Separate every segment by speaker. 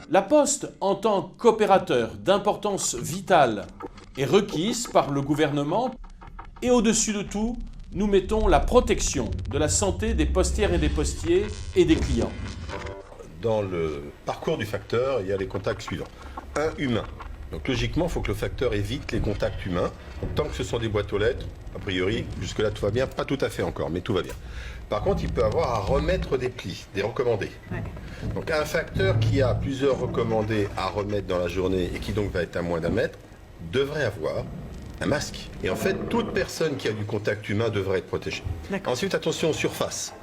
Speaker 1: La Poste, en tant qu'opérateur d'importance vitale, est requise par le gouvernement et au-dessus de tout, nous mettons la protection de la santé des postières et des postiers et des clients.
Speaker 2: Dans le parcours du facteur, il y a les contacts suivants. Un, humain. Donc logiquement, il faut que le facteur évite les contacts humains. Tant que ce sont des boîtes aux lettres, a priori, jusque-là tout va bien. Pas tout à fait encore, mais tout va bien. Par contre, il peut avoir à remettre des plis, des recommandés. Ouais. Donc un facteur qui a plusieurs recommandés à remettre dans la journée et qui donc va être à moins d'un mètre, devrait avoir un masque. Et en fait, toute personne qui a du contact humain devrait être protégée. Ensuite, attention aux surfaces.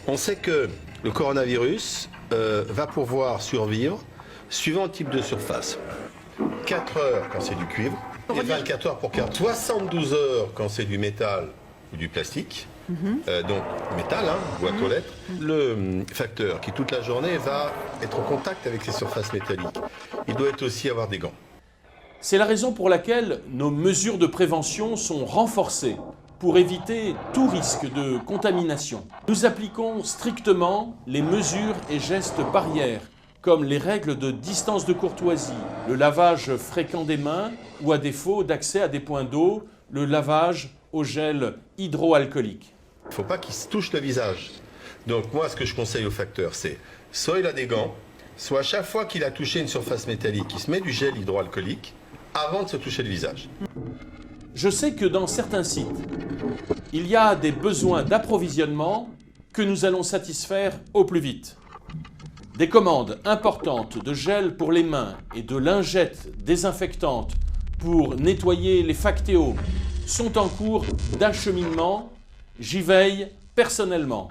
Speaker 2: On sait que le coronavirus va pouvoir survivre suivant le type de surface. 4 heures quand c'est du cuivre, et 24 heures pour 4. 72 heures quand c'est du métal ou du plastique. Donc métal, boîte aux lettres. Le facteur qui toute la journée va être en contact avec ces surfaces métalliques. Il doit aussi avoir des gants.
Speaker 1: C'est la raison pour laquelle nos mesures de prévention sont renforcées pour éviter tout risque de contamination. Nous appliquons strictement les mesures et gestes barrières, comme les règles de distance de courtoisie, le lavage fréquent des mains ou à défaut d'accès à des points d'eau, le lavage au gel hydroalcoolique.
Speaker 2: Il ne faut pas qu'il se touche le visage. Donc moi, ce que je conseille au facteur, c'est soit il a des gants, soit à chaque fois qu'il a touché une surface métallique, il se met du gel hydroalcoolique avant de se toucher le visage.
Speaker 1: Je sais que dans certains sites, il y a des besoins d'approvisionnement que nous allons satisfaire au plus vite. Des commandes importantes de gel pour les mains et de lingettes désinfectantes pour nettoyer les factéos sont en cours d'acheminement. J'y veille personnellement.